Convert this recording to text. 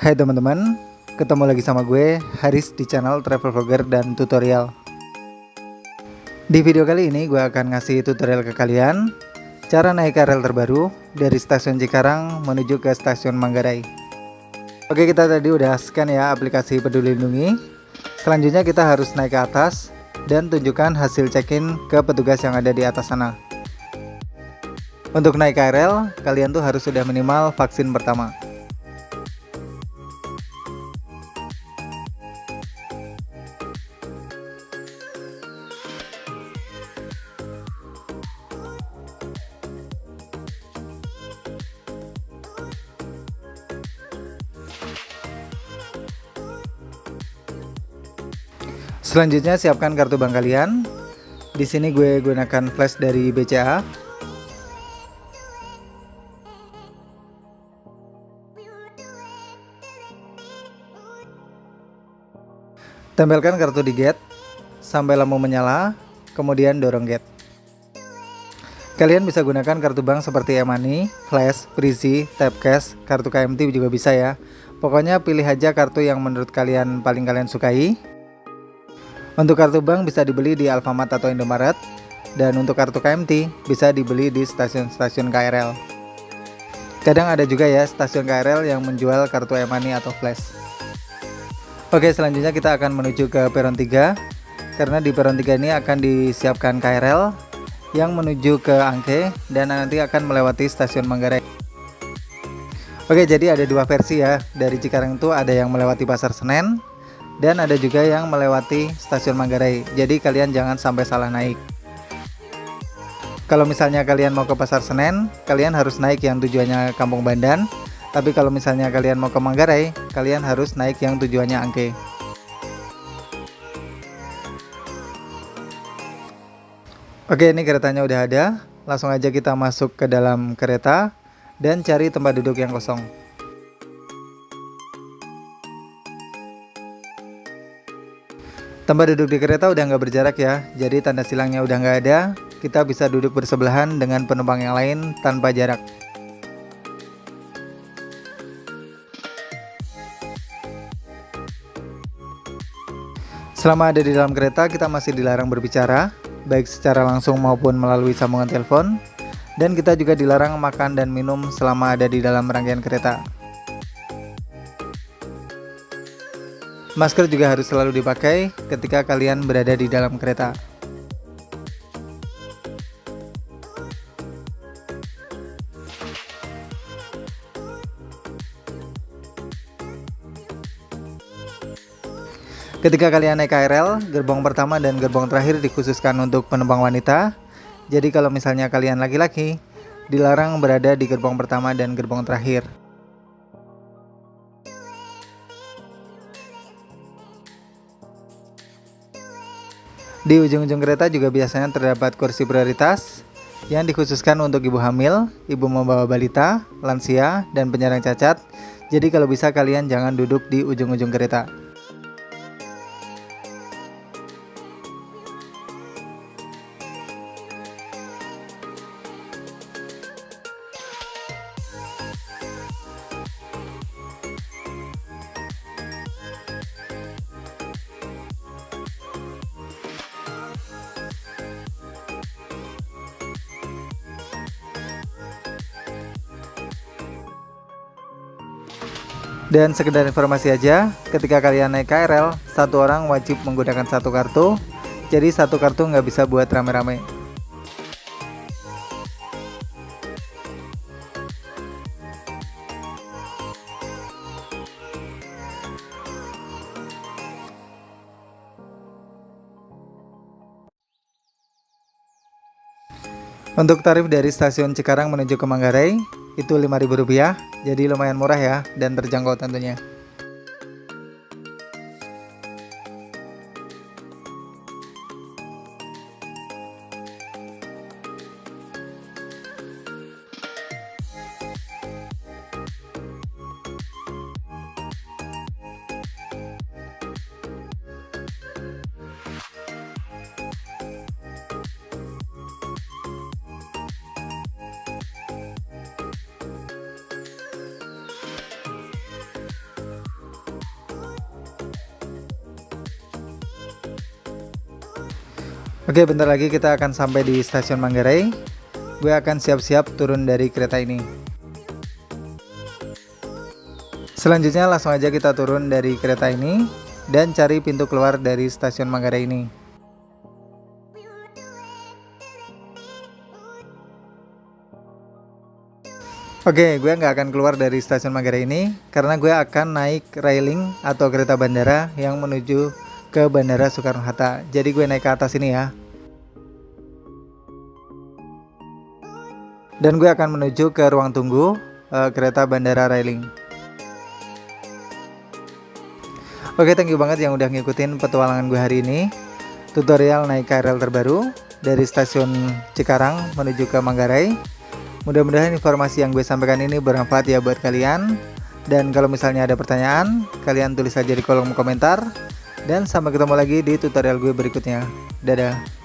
Hai teman-teman, ketemu lagi sama gue Haris di channel Travel Vlogger dan Tutorial. Di video kali ini gue akan ngasih tutorial ke kalian cara naik KRL terbaru dari stasiun Cikarang menuju ke stasiun Manggarai. Oke, kita tadi udah scan ya aplikasi Peduli Lindungi. Selanjutnya kita harus naik ke atas dan tunjukkan hasil check-in ke petugas yang ada di atas sana. Untuk naik KRL, kalian tuh harus sudah minimal vaksin pertama. Selanjutnya siapkan kartu bank kalian. Di sini gue gunakan flash dari BCA. Tempelkan kartu di gate sampai lampu menyala, kemudian dorong gate. Kalian bisa gunakan kartu bank seperti e-money, flash, Brizi, tap cash, kartu KMT juga bisa ya. Pokoknya pilih aja kartu yang menurut kalian paling kalian sukai. Untuk kartu bank bisa dibeli di Alfamart atau Indomaret, dan untuk kartu KMT bisa dibeli di stasiun-stasiun KRL. Kadang ada juga ya stasiun KRL yang menjual kartu e-money atau flash. Oke, selanjutnya kita akan menuju ke peron 3, karena di peron 3 ini akan disiapkan KRL yang menuju ke Angke dan nanti akan melewati stasiun Manggarai. Oke, jadi ada dua versi ya. Dari Cikarang itu ada yang melewati Pasar Senen dan ada juga yang melewati stasiun Manggarai. Jadi kalian jangan sampai salah naik. Kalau misalnya kalian mau ke Pasar Senen, kalian harus naik yang tujuannya Kampung Bandan. Tapi kalau misalnya kalian mau ke Manggarai, kalian harus naik yang tujuannya Angke. Oke, ini keretanya udah ada. Langsung aja kita masuk ke dalam kereta dan cari tempat duduk yang kosong. Tempat duduk di kereta udah nggak berjarak ya, jadi tanda silangnya udah nggak ada. Kita bisa duduk bersebelahan dengan penumpang yang lain tanpa jarak. Selama ada di dalam kereta, kita masih dilarang berbicara, baik secara langsung maupun melalui sambungan telepon. Dan kita juga dilarang makan dan minum selama ada di dalam rangkaian kereta. Masker juga harus selalu dipakai ketika kalian berada di dalam kereta. Ketika kalian naik KRL, gerbong pertama dan gerbong terakhir dikhususkan untuk penumpang wanita. Jadi kalau misalnya kalian laki-laki, dilarang berada di gerbong pertama dan gerbong terakhir. Di ujung-ujung kereta juga biasanya terdapat kursi prioritas yang dikhususkan untuk ibu hamil, ibu membawa balita, lansia, dan penyandang cacat. Jadi kalau bisa kalian jangan duduk di ujung-ujung kereta. Dan sekedar informasi aja, ketika kalian naik KRL, satu orang wajib menggunakan satu kartu. Jadi satu kartu nggak bisa buat rame-rame. Untuk tarif dari stasiun Cikarang menuju ke Manggarai itu Rp5.000, jadi lumayan murah ya dan terjangkau tentunya. Oke, bentar lagi kita akan sampai di stasiun Manggarai. Gue akan siap-siap turun dari kereta ini. Selanjutnya langsung aja kita turun dari kereta ini dan cari pintu keluar dari stasiun Manggarai ini. Oke, gue nggak akan keluar dari stasiun Manggarai ini karena gue akan naik railing atau kereta bandara yang menuju ke Bandara Soekarno-Hatta. Jadi gue naik ke atas ini ya. Dan gue akan menuju ke ruang tunggu kereta bandara railing. Oke, thank you banget yang udah ngikutin petualangan gue hari ini. Tutorial naik KRL terbaru dari stasiun Cikarang menuju ke Manggarai. Mudah-mudahan informasi yang gue sampaikan ini bermanfaat ya buat kalian. Dan kalau misalnya ada pertanyaan, kalian tulis aja di kolom komentar. Dan sampai ketemu lagi di tutorial gue berikutnya. Dadah.